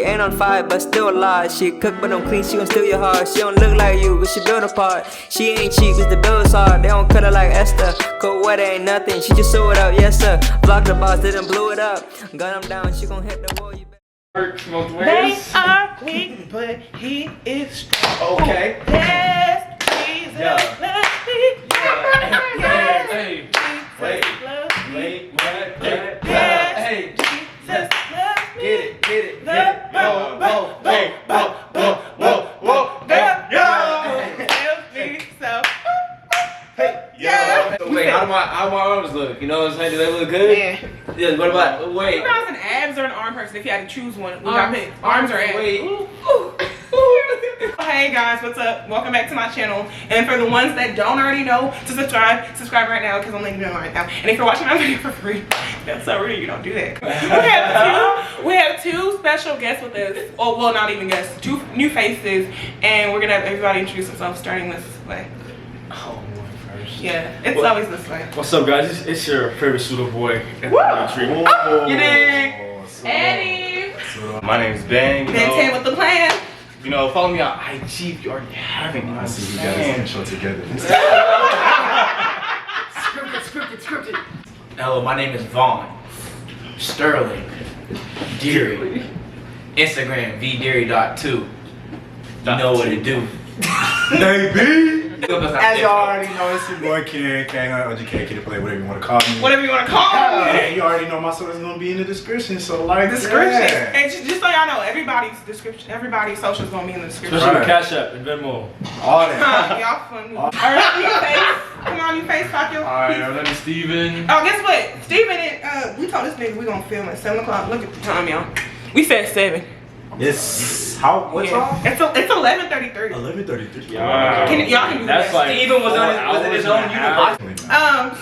ain't on fire, but still alive. She cook but don't clean, she gon' steal your heart. She don't look like you, but she built apart. She ain't cheap, it's the bill's hard. They don't cut her like Esther. Cold weather ain't nothing, she just sew it up, yes sir. Block the boss, didn't blow it up. Gun him down, she gon' hit the wall. They are weak, but he is strong. Okay. Yes, Jesus loves me. Yes, Hey, wait, what? Hey, Jesus loves me. Get it. Wait, how do my arms look? You know what I'm saying? Do they look good? Yeah. What about, wait. You guys an abs or an arm person if you had to choose one? Arms or abs? Wait. Hey guys, what's up? Welcome back to my channel. And for the ones that don't already know to subscribe right now because I'm letting you know right now. And if you're watching my video for free, that's so rude, you don't do that. We have two special guests with us. Oh, well, not even guests, two new faces. And we're gonna have everybody introduce themselves starting this way. Oh, first. Yeah, it's always this way. What's up, guys? It's your favorite pseudo boy, Mitri. You dig? Eddie. My name is Ben. Ben 10 with the plan. You know, follow me on IG if you already haven't. I see we got this intro together. Scripted. Hello, my name is Vaughn Sterling Deary. Instagram vdeary.2. You know what it do. Baby! As You already know, it's your boy Kid, K to play, whatever you want to call me. Whatever you want to call me. And you already know my social is going to be in the description, so like Description. that. And just so y'all know, everybody's description, everybody's social is gonna be in the description. Especially with Cash App and Venmo. All that. Y'all funny. Alright, you face. Come on, you face talk your. Alright, my name is Steven. Oh, guess what? Steven, we told this nigga we gonna film at 7 o'clock. Look at the time, y'all. We said 7. It's how? What time? It's 11:33. 11:33. Yeah. Y'all can do That's that. like Steven was in his own universe.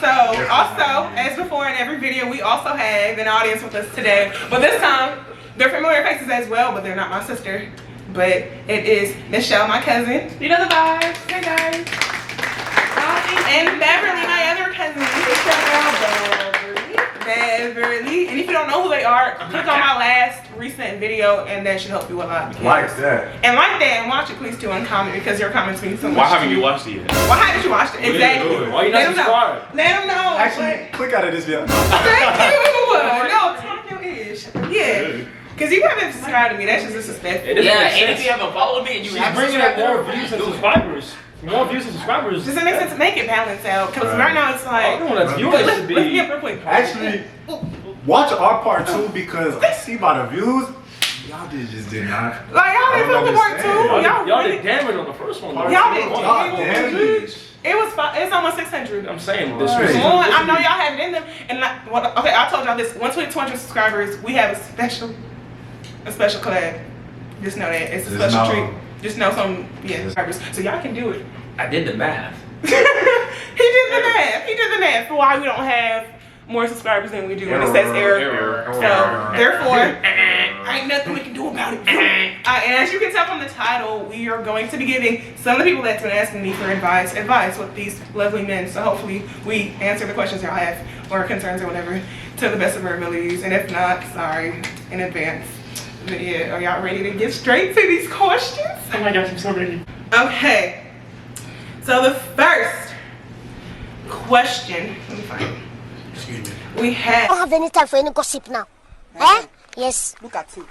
So also, as before in every video, we also have an audience with us today. But this time, they're familiar faces as well, but they're not my sister. But it is Michelle, my cousin. You know the vibes. Hey guys. And Beverly, my other cousin. Beverly. And if you don't know who they are, click on my last recent video and that should help you a lot. Like that. And like that, and watch it please too and comment because your comments mean so much. Why haven't you watched it yet? Why haven't you watched it? Exactly. Why you not subscribed? Let them know. Actually, click out of this video. Thank you. No, talk your ish. Yeah. Because you haven't subscribed to me. That's just disrespectful. Yeah, and if you haven't followed me and you haven't Bringing up subscribed, more views and subscribers. More views and subscribers. Does it make sense to make it balance out? Because right now it's like. Let's Let's get real quick. Actually, watch our part 2 because I see by the views, y'all just did not. Like, y'all didn't film the part 2. Y'all did damage on the first one. Y'all did damage. It was fine. It's almost 600. I'm saying Right. I know y'all have it in them. And okay, I told y'all this. Once we hit 200 subscribers, we have a special collab. Just know that it's a Just special know. treat. Just know some subscribers. So y'all can do it. I did the math. He did the math. He did the math for why we don't have more subscribers than we do. And it says error. So therefore, ain't nothing we can do about it. And as you can tell from the title, we are going to be giving some of the people that's been asking me for advice with these lovely men. So hopefully we answer the questions y'all have or concerns or whatever to the best of our abilities. And if not, sorry in advance. But yeah, are y'all ready to get straight to these questions? Oh my gosh, I'm so ready. Okay. So the first question, let me find it. Excuse me. We have. I don't have any time for any gossip now. Eh? Yes. Look at you.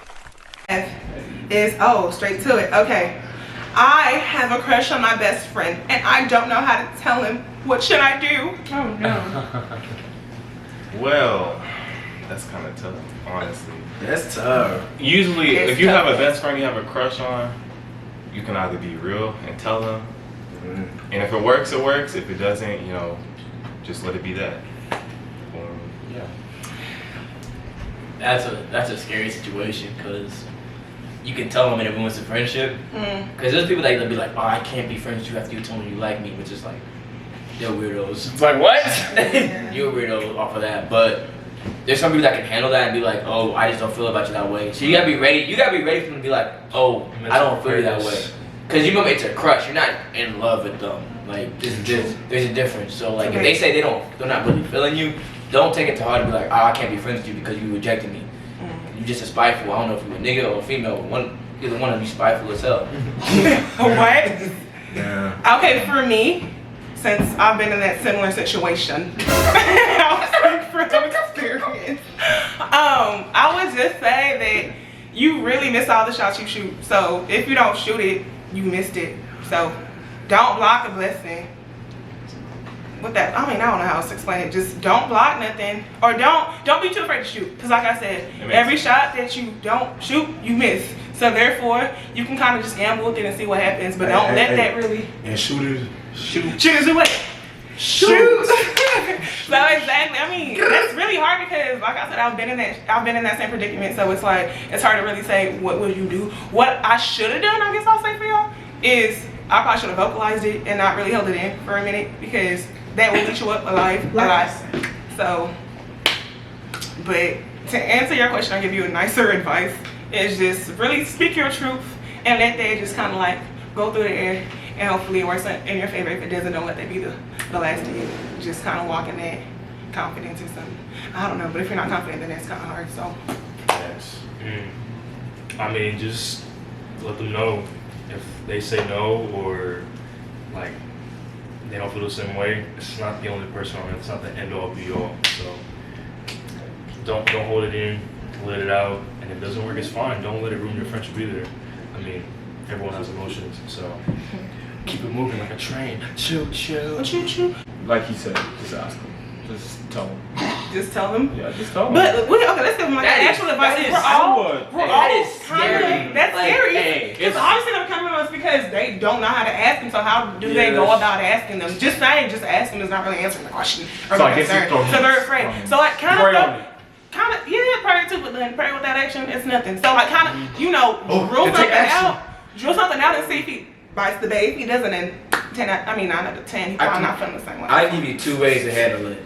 Is straight to it. Okay. I have a crush on my best friend and I don't know how to tell him. What should I do? Oh no. Well, that's kind of tough, honestly. That's tough. Usually, It's if you tough. have a best friend you have a crush on, you can either be real and tell them. And if it works, it works. If it doesn't, you know, just let it be that. Yeah. That's a scary situation because you can tell them and it ruins the friendship. Because there's people that will be like, oh, I can't be friends with you after you tell me you like me, which is like, they're weirdos. It's like, what? You're a weirdo off of that. But there's some people that can handle that and be like, oh, I just don't feel about you that way. So you gotta be ready. You gotta be ready for them to be like, oh, I don't feel you that way. Because you remember, it's a crush. You're not in love with them. Like, there's a difference. So like, if they say they're not really feeling you, don't take it to heart and be like, oh, I can't be friends with you because you rejected me. you just a spiteful. I don't know if you a nigga or a female. Either one of you spiteful as hell. What? Yeah. Okay, for me, since I've been in that similar situation, I'll speak from experience. I would just say that you really miss all the shots you shoot. So if you don't shoot it, you missed it. So don't block a blessing. With that, I mean, I don't know how else to explain it. Just don't block nothing, or don't be too afraid to shoot. Because like I said, every shot that you don't shoot, you miss. So therefore, you can kind of just gamble with it and see what happens, but don't let that really. And shooters, shooters do what? Shoot. So exactly. I mean, that's really hard because, like I said, I've been in that same predicament. So it's like it's hard to really say what will you do. What I should have done, I guess I'll say for y'all, is I probably should have vocalized it and not really held it in for a minute, because that will eat you up alive. So, but to answer your question, I'll give you a nicer advice. Is just really speak your truth and let that just kind of like go through the air, and hopefully it works in your favor. If it doesn't, don't let that be the last thing. Just kind of walk in that confidence or something. I don't know, but if you're not confident, then that's kind of hard. So. Yes. I mean, just let them know if they say no or like they don't feel the same way. It's not the only person on it. It's not the end all be all. So don't hold it in. Let it out, and if it doesn't work, it's fine. Don't let it ruin your friendship either. I mean, everyone has emotions, so keep it moving like a train. Chill. Like he said, just ask him. Just tell him. Just tell them. Yeah, just tell him. But okay, let's give them like actual advice. That is scary. That's like, scary. Because obviously they're coming to us because they don't know how to ask them. So how do they go about asking them? Just saying, just ask them is not really answering the question or the concern. So they're afraid. So like pray too, but then pray without action, it's nothing. So like kind of, you know, drill something out and see if he bites the bait. If he doesn't, then 9 out of 10, he's probably not feeling the same way. I give you 2 ways to handle it.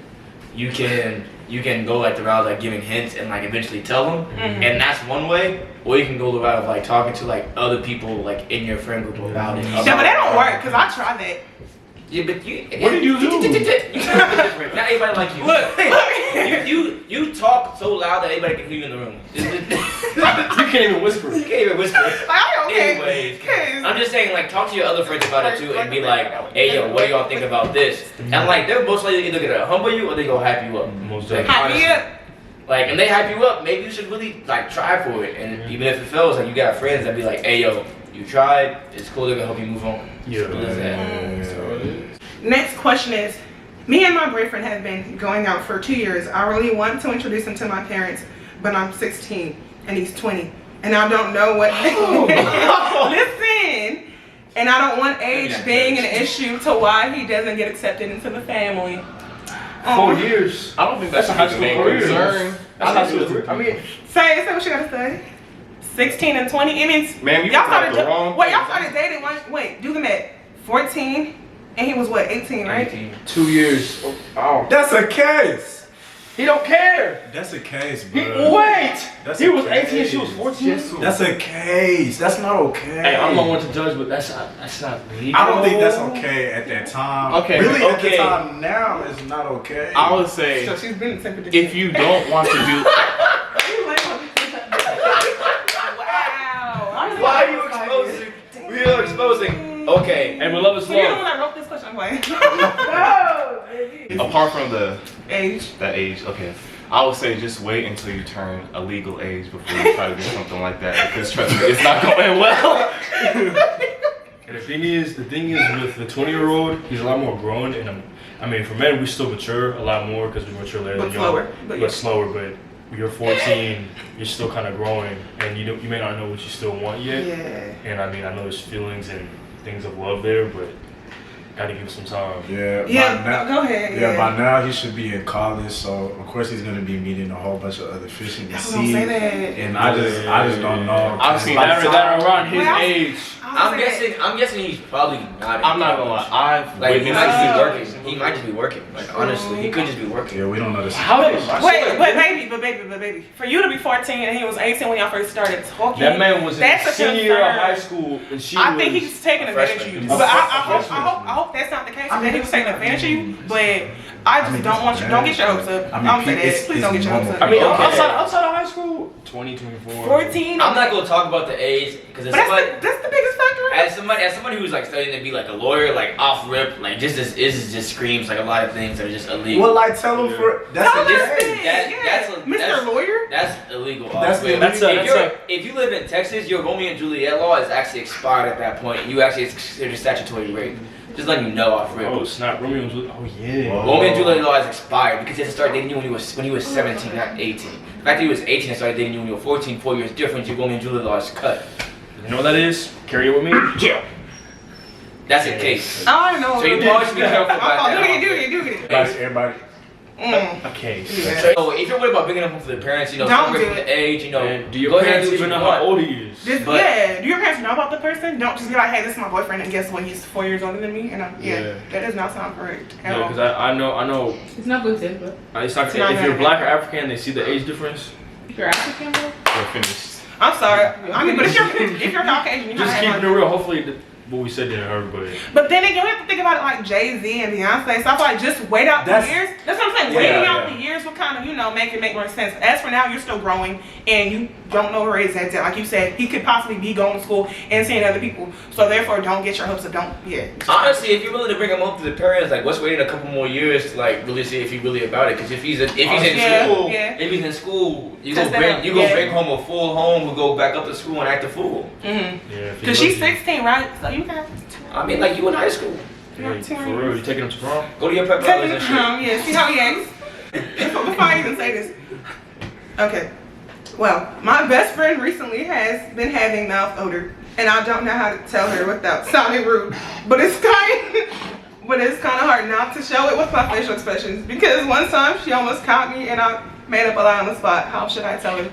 You can go like the route of like giving hints and like eventually tell them, and that's one way. Or you can go the route of like talking to like other people like in your friend group about it. Yeah, but that don't work because I tried that. Yeah, but you. What did you do? Not everybody like you. Look, you talk so loud that everybody can hear you in the room. You can't even whisper. You can't even whisper. Okay. Anyways, I'm just saying, like, talk to your other friends about it too, and be like, hey, yo, what do y'all think about this? And like, they're most likely either gonna humble you or they gonna hype you up. Most like, definitely. Hype me up. Like, and they hype you up, maybe you should really like try for it. And even if it fails, like you got friends that be like, hey, yo, you tried. It's cool. They're gonna help you move on. Next question is, me and my boyfriend have been going out for 2 years. I really want to introduce him to my parents, but I'm 16 and he's 20, and I don't know what. Listen, and I don't want age being an issue to why he doesn't get accepted into the family. 4 years. I don't think that's a high school concern. That's high school. I mean, say what you gotta say. 16 and 20. It means man, you y'all started the wrong. Wait, y'all started dating. Wait, do the math. 14, and he was what? 18, right? 18. 2 years. Oh. That's a case. He don't care. That's a case, bro. Wait. That's He a was 18 and case. she was 14. That's a case. That's not okay. Hey, I'm the one to judge, but that's not legal. I don't think that's okay at that time. Okay, really, at the okay. time now, it's not okay. I would say So she's been in the same predicament. if you don't want to do. Wow. Why are you exposing? We are exposing. Okay. And we love is So you're the one love. that wrote this question. I'm like, no, baby. Apart from the Age. that age, okay. I would say just wait until you turn a legal age before you try to do something like that, because trust me, it's not going well. And the thing is with the 20-year-old, he's a lot more grown, and I mean, for men, we still mature a lot more because we mature later than y'all. But slower. But you're 14, you're still kind of growing, and you may not know what you still want yet. Yeah. And I mean, I know there's feelings and things of love there, but gotta give it some time. Yeah. Go ahead. Yeah, by now he should be in college, so of course he's gonna be meeting a whole bunch of other fish in the I was gonna sea. say that. And I just don't know. I've seen That are around his age. I'm guessing he's probably not. I'm not gonna lie. I've Like he might witnessed just be it. working. He might just be working. Like honestly, he could just be working. Yeah, we don't know this. How did But baby, for you to be 14 and he was 18 when y'all first started talking. that man was in that's a senior year of concern. high school, and she I was. think he's taking advantage of you. freshman. But I hope that's not the case. That he was taking advantage of you. But I just don't want you. Don't get your hopes up. I'm saying that. Please don't get your hopes up. I mean, Okay. outside of high school, 20, 24. 14. I'm not gonna talk about the age because But that's the biggest factor. as somebody who's like studying to be like a lawyer, like off rip, like just this just screams like a lot of things that are just illegal. Well, like tell them for that's Tell a us thing. That's Mr. Lawyer. That's illegal. That's off rip. illegal. If you live in Texas, your Romeo and Juliet law is actually expired at that point. You actually it's considered statutory rape. Just letting you know off rip. Oh snap! Romeo and Juliet. Oh yeah. Romeo and Juliet law is expired because he had to start dating you when he was 17, not 18. The fact that he was 18 and started dating you when you were 14, 4 years difference, your Romeo and Juliet law is cut. You know what that is? Carry it with me. Jail. That's a case. I don't know. So you probably should be careful about that. Do it. Everybody. A case. Yeah. So if you're worried about bringing up for the parents, you know, Don't separate do from it. the age, you know, And do your go ahead and parents do even what know you how want. old he is? Yeah, do your parents know about the person? Don't just be like, hey, this is my boyfriend, and guess what? He's 4 years older than me. And that does not sound correct at Yeah, all. because I know. It's not good, but It's not, It's not if you're bad. black or African, they see the age difference. if you're African, bro. We're finished. I'm sorry. I mean, but if you're Caucasian, you Just have keeping it real. Hopefully, what we said didn't hurt, but But then again, we have to think about it like Jay-Z and Beyonce. So I feel like just wait out the years. That's what I'm saying. Waiting out the years will kind of, make it make more sense. As for now, you're still growing and you don't know where he's at. Like you said, he could possibly be going to school and seeing other people. So therefore, don't get your hopes up. Honestly, if you're willing to bring him up to the parents, like, what's waiting a couple more years to like really see if he's really about it? Because if he's in school, you go bring home a full home, who go back up to school and act a fool. Because she's 16, right? So you can. I mean, like you in high school. yeah, for real, you taking him to prom? Go to your pep Take rallies him and to shit. prom, yeah. See how he acts. Before I even say this. Okay. Well, my best friend recently has been having mouth odor, and I don't know how to tell her without sounding rude. But it's kind of hard not to show it with my facial expressions because one time she almost caught me and I made up a lie on the spot. How should I tell her?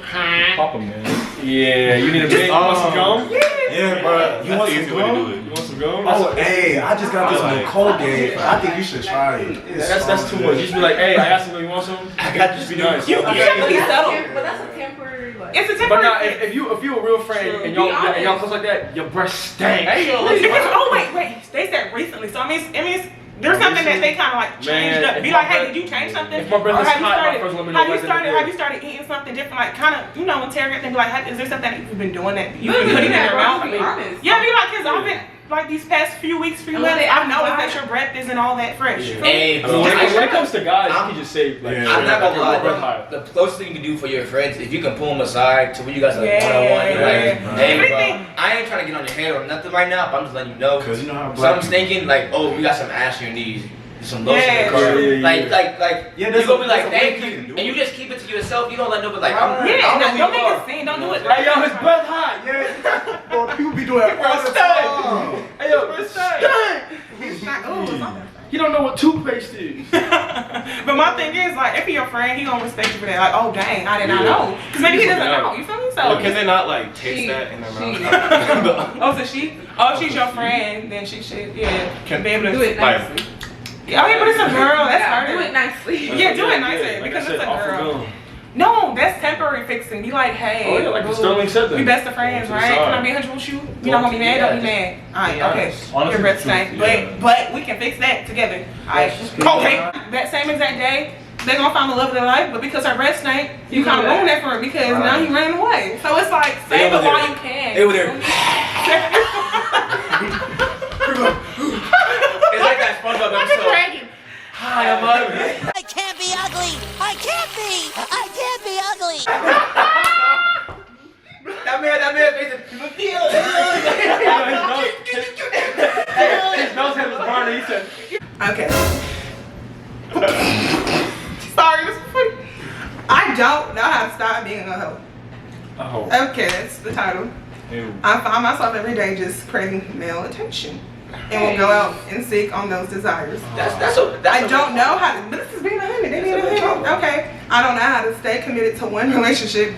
Papa, man. Yeah, you need a big. You want some gum? Yeah, bro. You want some gum? You want some gum? Oh, hey, I just got this new Colgate. I think you should try it. That's too much. You should be like, hey, I got some. You want some? I got Just be nice. You have to be settled. But that's a temporary, like. It's a But temporary now, fix. if you a real friend and y'all close like that, your breath stank. Oh wait, they said recently. So I mean, there's something that they kind of like changed up. Be like, hey, did you change something? If my breath Or is have you hot, my started? first let me know Have you right then started? and Have you started eating something different? Like kind of, interrogate them. Be like, hey, is there something that you've been doing that you've been putting in your mouth? Be honest. Yeah, be like, cause I've been like these past few weeks, few months, I've noticed that your breath isn't all that fresh. Hey, When it comes to guys, you can just say like, I'm not gonna your breath lie. hot. The closest thing you can do for your friends, if you can pull them aside to where you guys are like Yeah, one-on-one, you're like, yeah. hey, Everything- bro, I ain't trying to get on your head or nothing right now, but I'm just letting you know. Cause you know how So black I'm thinking like, oh, we got some ash on your knees, some lotion Yeah. in the car. Yeah. Like, Yeah, you that's gonna a- be like, that's a way thank you you, can do and you it. just keep it to yourself. You don't let nobody like, I'm Yeah, I don't know make who you a are. scene. Don't do it. Hey yo, his breath hot. Yeah, bro, people be doing it all the time. Hey yo, breath stank. It's not. Ooh. He don't know what toothpaste is. But my thing is, like, if he your friend, he gonna respect you for that. Like, oh dang, I did not know. Because maybe he doesn't know. You feel me? But So. can they not like taste that in their mouth? Oh, so she? Oh, if she's your friend, then she should, Can- be able to Do it Like, nicely. Oh, yeah, but it's a girl. That's Yeah, harder. do it nicely. Yeah, do it nicer Like I because said, it's a off the girl. gum. No, that's temporary fixing. Be like, hey, Oh yeah, like boo, Sterling said that. we best of friends, To the right? Can I side. be 100 with you? You not gonna be mad? Don't be mad. Alright, okay. Honestly, Your breath the truth, stank, yeah. but we can fix that together. Alright. Okay. That same exact day, they're gonna find the love of their life, but because her breath stank, you kind of ruined that for her because now you ran away. So it's like save it while you can. They were there. It's like that SpongeBob episode. Hi, I'm ugly. I can't be ugly. I can't be. I can't be ugly. That man made the deal. His nose had was burning. He said, Okay. Sorry, this is funny. I don't know how to stop being a hoe. oh. Okay, that's the title. Ew. I find myself every day just craving male attention. And will go out and seek on those desires. I don't know how to, but this is being a hundred. They being a hundred. Okay. I don't know how to stay committed to one relationship,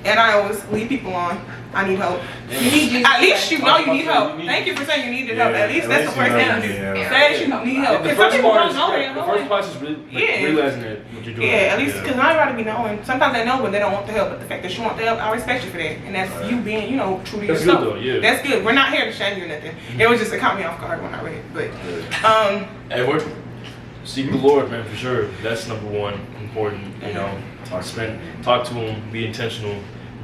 and I always lead people on. I need help. At least you know you need help. Thank you for saying you needed help. At least that's the first thing you do. Say you need help. The Because some first people part don't is know they're the first part is realizing that what you're doing. yeah, at least because I'd rather be knowing. Sometimes they know, but they don't want the help. But the fact that you want the help, I respect you for that, and that's you being, true to That's yourself. good though, yeah. That's good. We're not here to shame you or nothing. It was just it caught me off guard when I read it. But Edward. Seek the Lord, man, for sure. That's number one important. Talk to him, be intentional,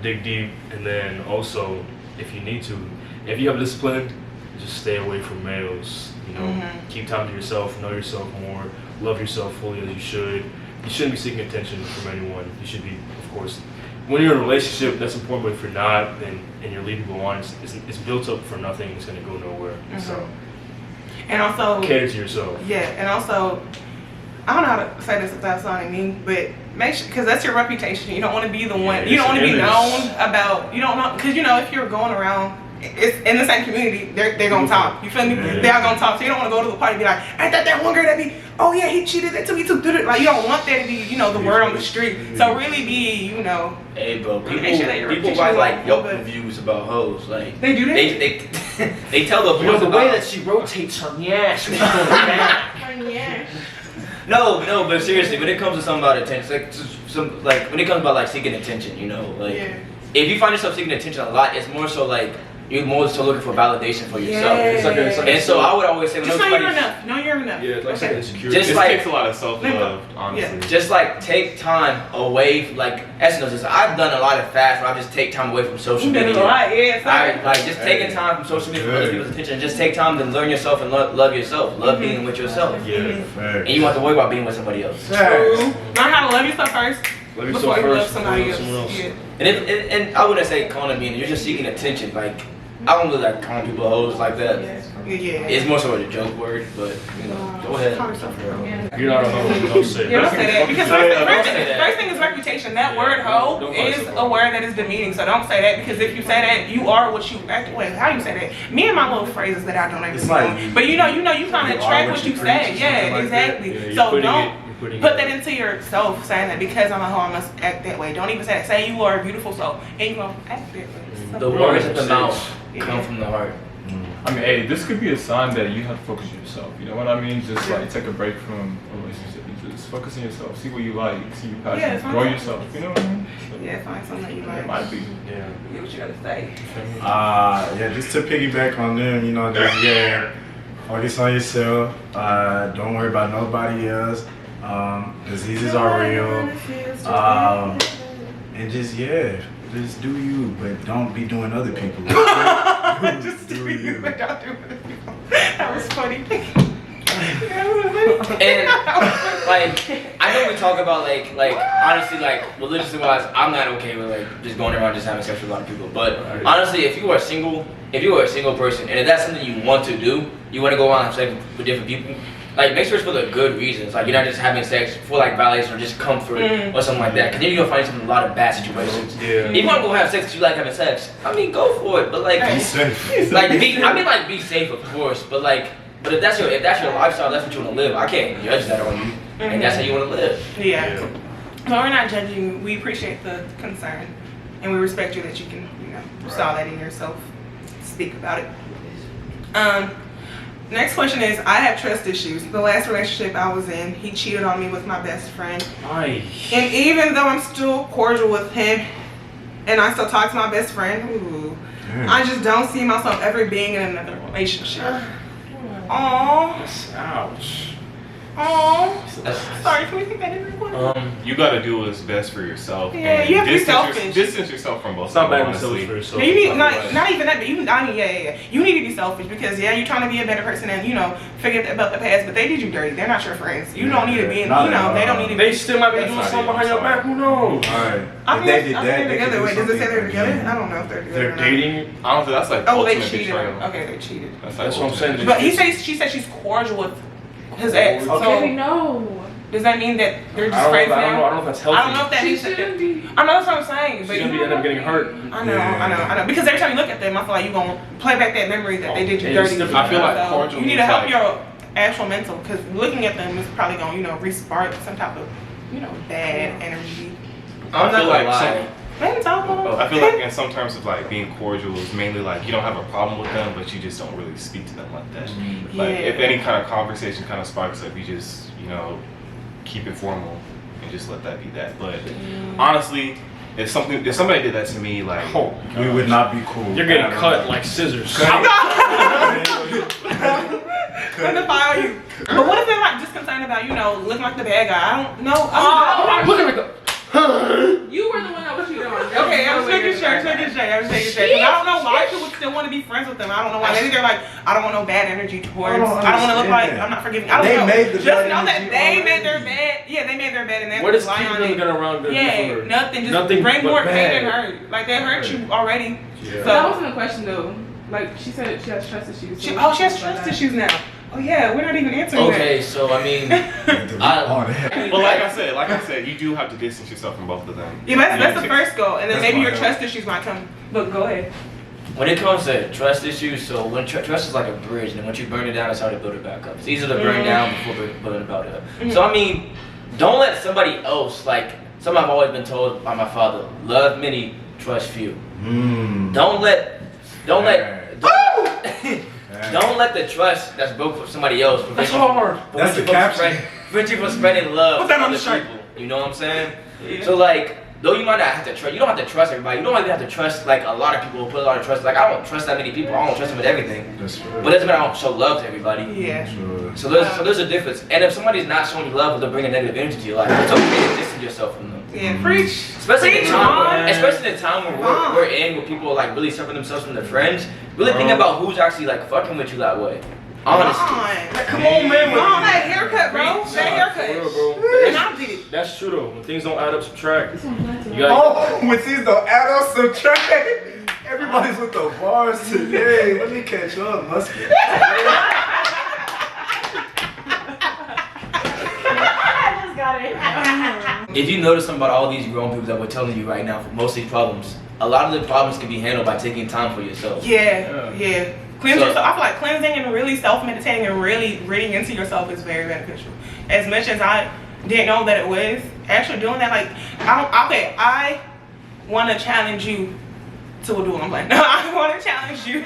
dig deep, and then also, if you need to, if you have discipline, just stay away from males. You know, keep time to yourself, know yourself more, love yourself fully as you should. You shouldn't be seeking attention from anyone. You should be, of course, when you're in a relationship, that's important. But if you're not, then and you're leading people on, it's built up for nothing. It's gonna go nowhere. So, and also cater to yourself. Yeah, and also, I don't know how to say this without sounding mean, but make sure, because that's your reputation. You don't want to be the one. You don't want to be known about. You don't know, because you know if you're going around. It's in the same community, they're gonna talk. You feel me? They are gonna talk. So you don't want to go to the party and be like, ain't that one girl that be, oh yeah, he cheated that to me too. Like you don't want that to be, you know, the word on the street. So really be, you know. Hey, bro, people write like Yelp reviews about hoes. Like they do that. They tell the the way that she rotates her yes. No, but seriously, when it comes to something about attention, like when it comes about like seeking attention, you know, like if you find yourself seeking attention a lot, it's more so like. You're more so looking for validation for yourself. And so I would always say, just know you're enough. Know you're enough. Yeah, like insecurity. Just like, takes a lot of self-love, honestly. Yeah. Just like take time away. Like Esther knows this. I've done a lot of fasts where I just take time away from social media. You've done a lot, I like just taking time from social media for other people's attention. Just take time to learn yourself and love yourself. Love being with yourself. And you don't have to worry about being with somebody else. Learn how to love yourself first. Love yourself before you love first. somebody else. And I wouldn't say calling being. You're just seeking attention. Like. I don't really like calling people hoes like that. Yeah. It's more so a joke word, but you know, go ahead. You're not a hoe, don't say don't say that. Because first thing is reputation. That word hoe is a word that is demeaning. So don't say that because if you say that, you are what you act. Wait, how you say that? Me and my little phrases that I don't ever say. But you know, you kind of track what you say. Yeah, exactly. So don't put that into yourself saying that because I'm a hoe, I must act that way. Don't even say that. Say you are a beautiful soul and you gonna act that way. The words at the mouth come from the heart. I mean, hey, this could be a sign that you have to focus on yourself. You know what I mean? Just like take a break from a relationship and just focus on yourself. See what you like. See your passions. Grow yourself. You know what I mean? So, find something that you like. It might be. Yeah. What you gotta say? Just to piggyback on them, you know, just focus on yourself. Don't worry about nobody else. Diseases are real. And just do you, but don't be doing other people. Just do you, but don't do other people. That was funny. And like, I know we talk about like honestly, like religiously wise, I'm not okay with like just going around just having sex with a lot of people. But honestly, if you are single person, and if that's something you want to do, you want to go around and have sex with different people. Like, make sure it's for the good reasons. Like, you're not just having sex for, like, validation or just comfort or something like that. Because then you're going to find yourself in a lot of bad situations. Yeah. If you want to go have sex because you like having sex, I mean, go for it. But, like, be safe. Like, be safe, of course. But if that's your lifestyle, that's what you want to live. I can't judge that on you. And that's how you want to live. Yeah. So we're not judging you. We appreciate the concern. And we respect you that you can, saw that in yourself. Speak about it. Next question is, I have trust issues. The last relationship I was in, he cheated on me with my best friend. And even though I'm still cordial with him, and I still talk to my best friend, I just don't see myself ever being in another relationship. Aww. Ouch. Aww. Sorry, can we take that in real quick? You gotta do what's best for yourself. Yeah, you have to be selfish. Distance yourself from both. It's not bad to be selfish for yourself. You need not even that, but you need to be selfish because you're trying to be a better person and forget about the past. But they did you dirty. They're not your friends. You don't need to be in. They don't need to. They still might be doing something behind your back. Who knows? Alright. I think they're together. Wait, does it say they're together? I don't know if they're together. They're dating. I don't think that's like. Oh, they ultimate cheated. betrayal. Okay, they cheated. That's what I'm saying. But she said she's cordial with his ex. Okay, no. Does that mean that they're just friends now? I don't know if that's healthy. I don't know if that means that. I know that's what I'm saying. But she's gonna end up getting hurt. I know. Because every time you look at them, I feel like you're gonna play back that memory that they did you dirty. I feel like cordial. You need to help your actual mental, because looking at them is probably gonna re-spark some type of bad energy. I'm not gonna lie. I feel like in some terms of like being cordial is mainly like you don't have a problem with them, but you just don't really speak to them like that. Like if any kind of conversation kind of sparks up, you just keep it formal and just let that be that. But honestly, if somebody did that to me, like we would not be cool. You're getting cut like scissors. I'm gonna file you. But what if they're like just concerned about looking like the bad guy? I don't know. Looking like the. You were the one that was cheating on. Okay, I was making sure. I was making sure. I don't know why people still want to be friends with them. I don't know why. Maybe they're like, I don't want no bad energy towards. I don't want to look like I'm not forgiving. I don't know. Just know that they made their bed. Yeah, they made their bed and they what is lie on keeping it. them around good? Yeah, nothing. Just bring more pain and hurt. Like they hurt you already. So that wasn't a question though. Like she said, she has trust issues. She has trust issues now. Oh yeah, we're not even answering Okay, so I mean, But like I said, you do have to distance yourself from both of them. Yeah, that's the first goal, and then maybe your trust issues might come. Look, go ahead. when it comes to trust issues, so when trust is like a bridge, and once you burn it down, it's hard to build it back up. It's easier to burn down before building it back up. So I mean, don't let somebody else, like something I've always been told by my father: love many, trust few. Don't let the trust that's built for somebody else prevent That's the caption. prevent you from spreading love Put that to on the other shirt. people. You know what I'm saying? Yeah. So like, though you might not have to trust, you don't have to trust everybody. You don't even have to trust like a lot of people who put a lot of trust. Like I don't trust that many people. I don't trust them with everything. That's true. But it doesn't mean I don't show love to everybody. Yeah. Sure. So there's a difference. And if somebody's not showing you love, they'll bring a negative energy to your life. It's okay to distance yourself from them. Yeah, preach. Especially in Preach, the time, Mom. especially in the time when we're in, where people are like really separating themselves from their friends. Really think about who's actually like fucking with you that way. Honestly. Come on, man. Come on, that haircut, bro. That haircut. For real, bro. And I did it. That's true though. When things don't add up, subtract. When things don't add up, subtract. Everybody's with the bars today. Let me catch up, musket. If you notice something about all these grown people that we're telling you right now, for most of these problems, a lot of the problems can be handled by taking time for yourself. Yeah. Cleanse yourself. I feel like cleansing and really self-meditating and really reading into yourself is very beneficial. As much as I didn't know that it was, actually doing that, like, I want to challenge you to do what I'm like. I want to challenge you.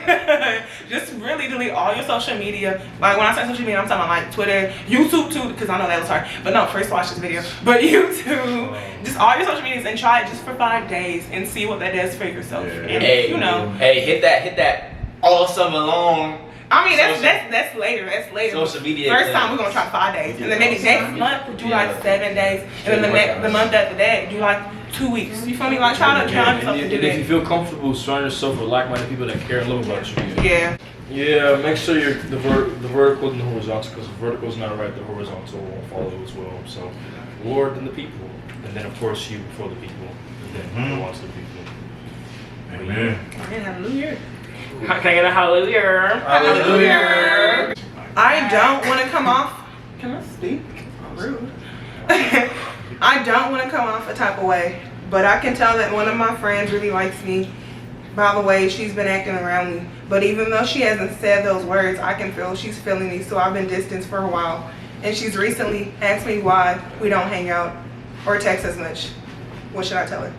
Just really delete all your social media. Like when I say social media, I'm talking about like Twitter, YouTube too, because I know that was hard. But no, first watch this video. But YouTube, just all your social medias and try it just for 5 days and see what that does for yourself. And, Hey, you know. Hey, hit that all summer long. I mean, that's later. That's later. Social media. First time we're gonna try 5 days, and then maybe next month do like 7 days, and then the month after that do like 2 weeks. You feel me? Like try to challenge yourself to do And if you that. feel comfortable surrounding yourself with like-minded people that care and love about you. Yeah. Yeah, make sure you're the vertical and the horizontal, because the vertical is not right, the horizontal won't follow as well. So, Lord then the people, and then of course you before the people, and then go on to the people. Amen. Hallelujah. Can I get a hallelujah? Hallelujah. I don't want to come off. Can I speak? Rude. I don't want to come off a type of way, but I can tell that one of my friends really likes me by the way she's been acting around me. But even though she hasn't said those words, I can feel she's feeling me, so I've been distanced for a while. And she's recently asked me why we don't hang out or text as much. What should I tell her?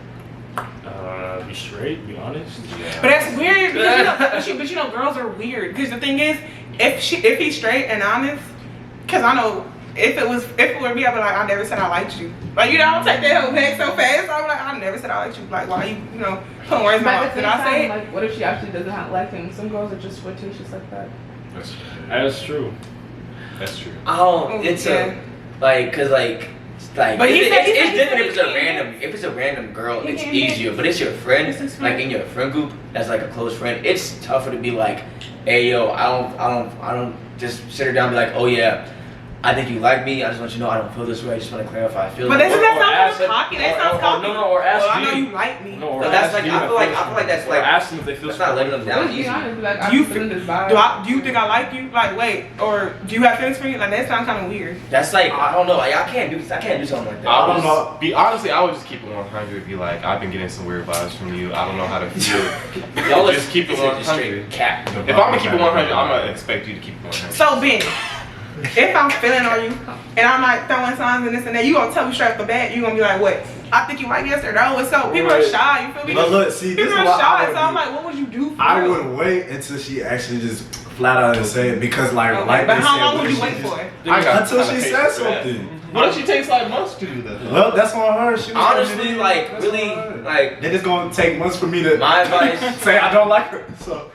Be straight, be honest. But that's weird because but you know girls are weird. Because the thing is, if he's straight and honest, because I know if it were me, I'd be like, I never said I liked you. Like, you know, I don't take that whole back so fast. I'm like, I never said I liked you. Like, why you know putting words in my mouth? Did I say it? Like, what if she actually doesn't like him? Some girls are just flirtatious like that. That's true. That's true. It's but it's different if it's a random girl, it's easier. But it's your friend, like in your friend group, that's like a close friend. It's tougher to be like, hey yo, I don't just sit her down and be like, oh yeah, I think you like me. I just want you to know I don't feel this way. I just want to clarify. I feel. But this way. that sounds cocky. That sounds cocky. Or ask well, I know you like me. No, or so that's ask like you I feel like that's like ask them if they feel. That's not letting them down Let's be easy. honest, like, Do you I'm feeling this vibe. do you think I like you? Like, wait, or do you have feelings for me? Like, that sounds kind of weird. That's like I don't know. Like, I can't do something like that. I don't know. Honestly, I would just keep it 100. Be like, I've been getting some weird vibes from you. I don't know how to feel. Y'all just keep it 100. Straight cap. If I'm gonna keep it 100, I'm gonna expect you to keep it 100. So, Ben, if I'm feeling on you and I'm like throwing signs and this and that, you gonna tell me straight off the bat? You gonna be like, what? I think you like this or no? It's so people are shy. You feel me? But look, see, this People is are what shy. So I'm like, what would you do? For I real? would wait until she actually just flat out and say it because like Okay, like but they how said, long what would if you she wait just- for? Until she says something. What if she takes like months to do that? Well, that's on her. She was Honestly, like that's really, on her. like then it's gonna take months for me to my advice. say I don't like her. So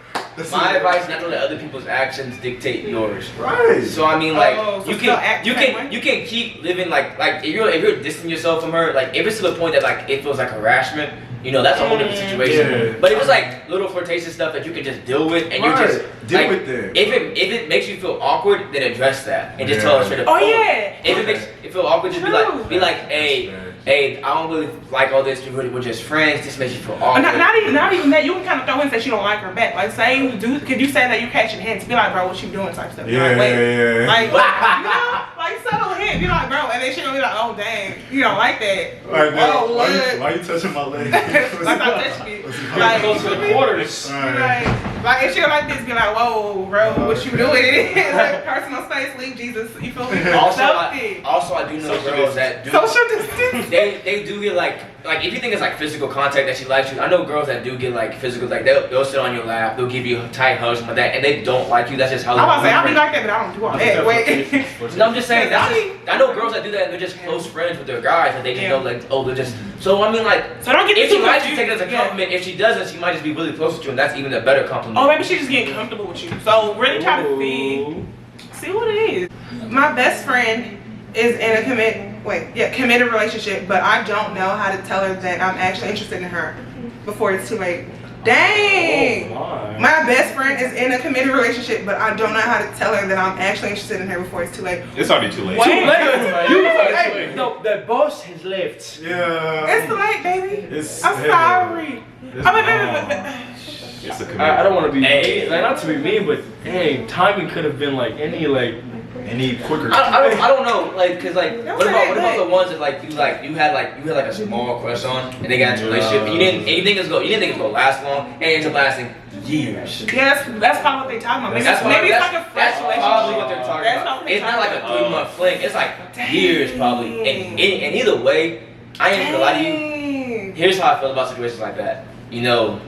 My advice: not to let other people's actions dictate yours. Right. So I mean, like so you still act the same can way? you can keep living like if you're distancing yourself from her, like if it's to the point that like it feels like harassment, You know, that's a whole different situation. Yeah. But if it's like little flirtatious stuff that you can just deal with, and you're just deal like, with it. If it makes you feel awkward, then address that and just tell her straight up. Oh yeah. If it makes you feel awkward, just be like, hey, I don't really like all this. We're just friends. This makes you feel awkward. Not even that. You can kind of throw in that you don't like her back. Like, say, could you say that you catching hints? Be like, bro, what you doing? Type stuff. Yeah, yeah. Like, you know, like subtle hint. Be like, bro, and then she gonna be like, oh dang, you don't like that. Like, oh, why you touching my leg? Like, stop touching me. Like, close to the quarters. Like if she don't like this, be like, whoa, bro, what you doing? Like, personal space, leave Jesus. You feel me? Also, I do know girls that do. Social distance. They do get like if you think it's like physical contact that she likes you, I know girls that do get like physical, like they'll sit on your lap, they'll give you tight hugs and like that, and they don't like you. That's just how. I'm about to say I be like that, but I don't do all that. Wait. No, I'm just saying. I know girls that do that, and they're just close friends with their guys, and they just know like, oh, they're just. So I mean, like, so don't get if too she much. likes you, take it as a compliment. If she doesn't, she might just be really close with you, and that's even a better compliment. Oh, maybe she's just getting comfortable with you. So really try to see what it is. My best friend is in a committed relationship, but I don't know how to tell her that I'm actually interested in her before it's too late. Dang! Oh, my best friend is in a committed relationship, but I don't know how to tell her that I'm actually interested in her before it's too late. It's already too late. No, the boss has left. Yeah. It's too late, baby. I'm sorry. It's a commitment. I don't want to be like, not to be mean, but hey, timing could have been like any quicker. I don't know, like, cause like, what about the ones that like you had a small crush on, and they got into a relationship, and you didn't think it was gonna last long, and it ends up lasting years. Yeah, that's probably what they talking about. Maybe it's like a fresh relationship. That's probably what they're talking about. It's not like a 3-month fling. It's like years probably. And either way, I ain't gonna lie to you. Here's how I feel about situations like that. You know.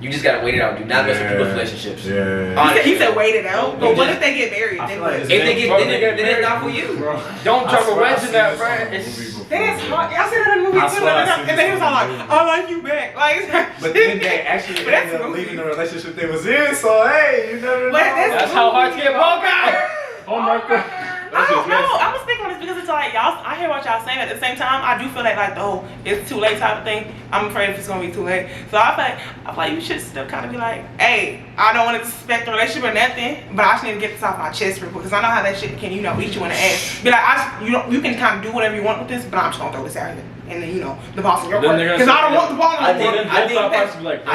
You just gotta wait it out. Do not mess with people's relationships. Yeah. He said wait it out. But what if they get married? If they get then it's not for you. Don't drop a wedge in that, bro. That's hard. I said that in the movie too. And then he was all like, I like you back. Like, but then they actually ended up leaving the relationship they was in, so hey, you never know. That's how hearts get broken. Oh my god. I don't know. I'm gonna speak on this because it's like y'all. I hear what y'all saying. At the same time, I do feel like the whole it's too late type of thing. I'm afraid if it's gonna be too late. So I feel like you should still kind of be like, hey, I don't want to expect a relationship or nothing, but I just need to get this off my chest real quick because I know how that shit can eat you in the ass. Be like, you can kind of do whatever you want with this, but I'm just gonna throw this out here. And then the boss in your work because I don't want the ball. I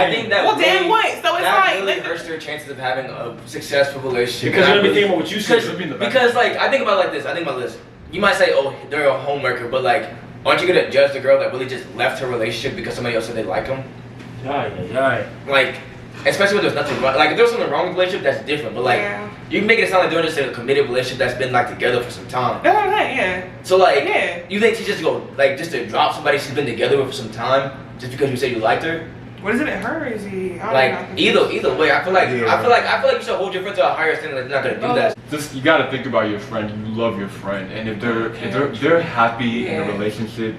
think that. Well, damn what? So it's that like really hurts their chances of having a successful relationship. Because you're gonna be thinking about what you said. Because like I think about it like this. You might say, oh, they're a homeworker, but like, aren't you gonna judge the girl that really just left her relationship because somebody else said they like him? Like, especially when there's nothing wrong. Like if there's something wrong with the relationship, that's different. But like, you can make it sound like they're just in a committed relationship that's been like together for some time. That's what I'm saying, yeah. So like, you think she just go like just to drop somebody she's been together with for some time just because you say you liked her? What is it at her? Is he? Like either way, I feel like you should hold your friend to a higher standard. Like you're not gonna do that. Just you gotta think about your friend. You love your friend, and if they're happy in a relationship.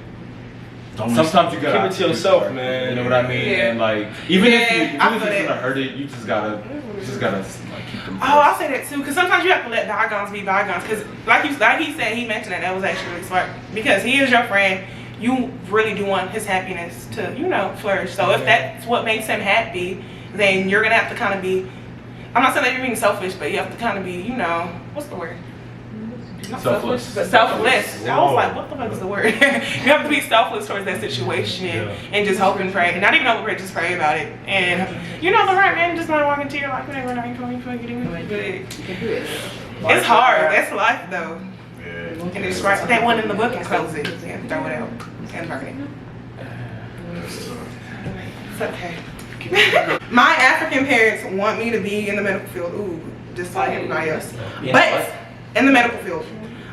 Sometimes you gotta keep it to yourself, man. You know what I mean? And like, even if it's gonna hurt it, you just gotta like keep them. Oh, I say that too, because sometimes you have to let bygones be bygones. Because like he said, he mentioned that was actually really smart. Because he is your friend, you really do want his happiness to flourish. So if that's what makes him happy, then you're gonna have to kind of be. I'm not saying that you're being selfish, but you have to kind of be, what's the word? Not selfless. But selfless. I was like, what the fuck is the word? You have to be selfless towards that situation and just hope and pray. And not even hope and pray, just pray about it. And the right man just not walk into your life whenever you can do it. It's hard. That's life though. And just write that one in the book and close it and throw it out and burn it. It's okay. My African parents want me to be in the medical field. Just like everybody else. But in the medical field.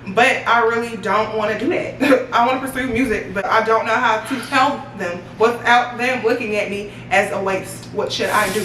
But I really don't want to do that. I want to pursue music, but I don't know how to tell them without them looking at me as a waste. What should I do?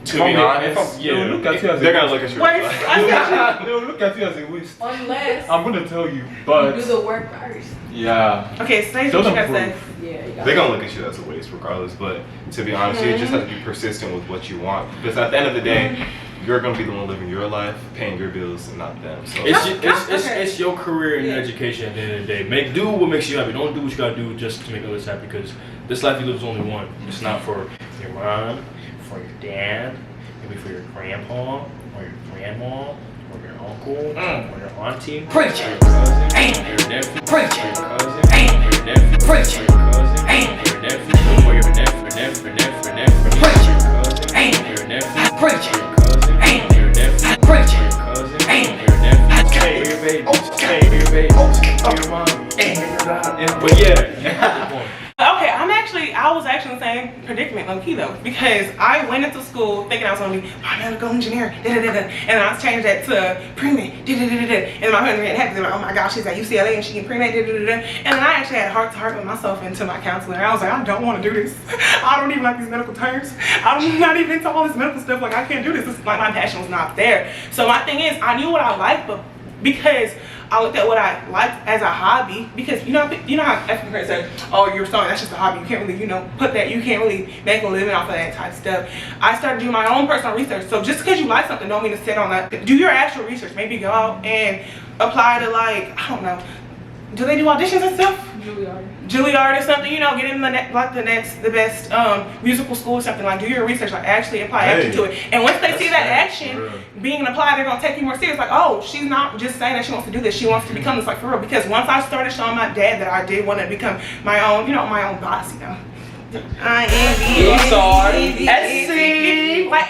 To be honest, they're gonna look at you. They'll look at you as a waste. Unless I'm gonna tell you, but you do the work first. Yeah. Okay, say what you gotta say. Yeah, they're gonna look at you as a waste regardless. But to be honest, you just have to be persistent with what you want. Because at the end of the day, you're gonna be the one living your life, paying your bills, and not them. So it's your career and your education at the end of the day. Do what makes you happy. Don't do what you gotta do just to make others happy. Because this life you live is only one. It's not for your mom, for your dad, maybe for your grandpa, or your grandma, or your uncle, or your auntie, Preach or it. your cousin, Ain't. or your nephew, Preach or it. your cousin, Ain't. or your nephew, Preach or it. your cousin, Ain't. or your nephew, or your nephew, Preach it. or your cousin, Ain't. or your nephew, Preach it. or your cousin, Ain't. or your nephew, Preach or it. your cousin, Ain't. or your nephew, Okay. or your baby, Okay. or your baby, or your mom. But yeah. I was actually in the same predicament, low key though, because I went into school thinking I was gonna be biomedical engineer, and I changed that to pre-med, and my friend had to be like, oh my gosh, she's at UCLA and she can pre-med, and then I actually had a heart-to-heart with myself and to my counselor. I was like, I don't want to do this. I don't even like these medical terms. I'm not even into all this medical stuff. Like, I can't do this. It's like my passion was not there. So my thing is, I knew what I liked, but because I looked at what I liked as a hobby, because you know how African parents say, oh, you're sewing, that's just a hobby, you can't really, put that, you can't really make a living off of that type of stuff. I started doing my own personal research. So just because you like something don't mean to sit on that. Do your actual research. Maybe go out and apply to, like, I don't know, do they do auditions and stuff? Juilliard or something, get in the best musical school or something. Like, do your research, like actually apply action to it. And once they see that action being applied, they're gonna take you more serious. Like, oh, she's not just saying that she wants to do this, she wants to become this, like, for real. Because once I started showing my dad that I did want to become my own, my own boss, Like,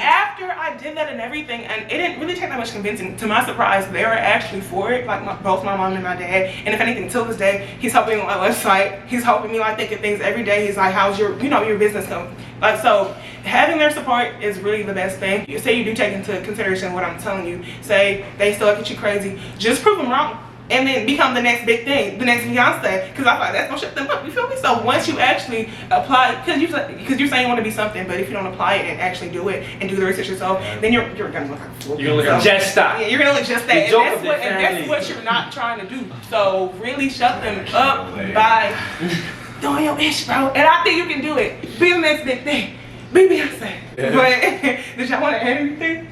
after I did that and everything, and it didn't really take that much convincing. To my surprise, they were actually for it. Like, both my mom and my dad. And if anything, till this day, he's helping me with my website. He's helping me, like, think of things every day. He's like, how's your, your business going? Like, so having their support is really the best thing. Say you do take into consideration what I'm telling you. Say they still look at you crazy. Just prove them wrong. And then become the next big thing, the next Beyonce, because I thought that's gonna shut them up. You feel me? So once you actually apply, because you're saying you want to be something, but if you don't apply it and actually do it and do the research yourself, then you're gonna look like a fool. You're gonna look just that. Yeah, you're gonna look just that. And that's what you're not trying to do. So really shut them up by doing your ish, bro. And I think you can do it. Be the next big thing. Be Beyonce. But did y'all want to add anything?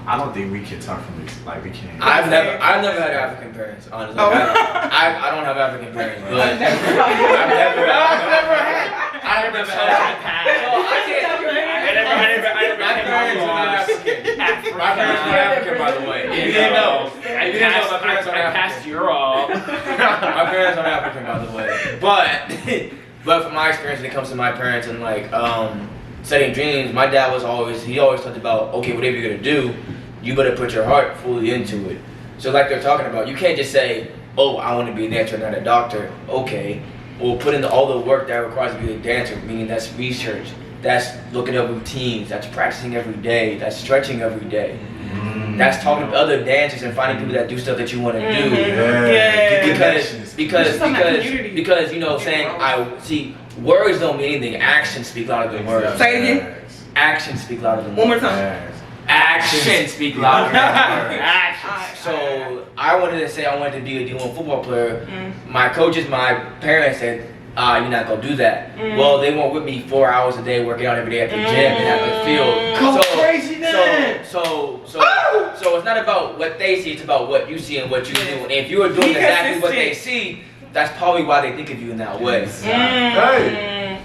I don't think we can talk from this. Like, we can't. I've never had African parents, honestly. Oh. I don't have African parents, but I've never had. I never had My parents are not African. My parents are not African, by the way. You didn't know. My parents are I passed your all. My parents are African, by the way. But from my experience, when it comes to my parents and like setting dreams, my dad always talked about, okay, whatever you're gonna do, you better put your heart fully into it. So like they're talking about, you can't just say, oh, I want to be a dancer, not a doctor. Okay, well, put in all the work that requires to be a dancer, meaning that's research, that's looking up routines, that's practicing every day, that's stretching every day. That's talking to other dancers and finding people that do stuff that you want to do. Because saying words don't mean anything. Actions speak louder than words. Say it again. Actions speak louder than words. One more time. Actions speak louder than words. So I wanted to say I wanted to be a D1 football player. My coaches, my parents said, you're not gonna do that. Well, they weren't with me 4 hours a day working out every day at the gym and at the field. So it's not about what they see, it's about what you see and what you do. And if you are doing exactly what they see, that's probably why they think of you in that way.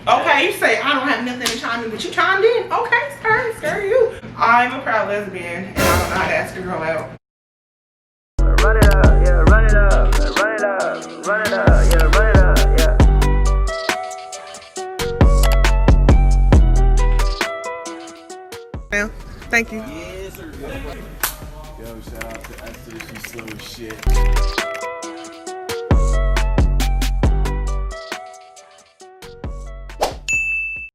Okay, you say I don't have nothing to chime in, but you chimed in. Okay, screw you. I'm a proud lesbian and I don't know how to ask a girl out. Run it up, yeah, run it up, run it up, run it up, yeah, run it up, yeah. Well, thank you. Yo, shout out to Esther, she's slow as shit.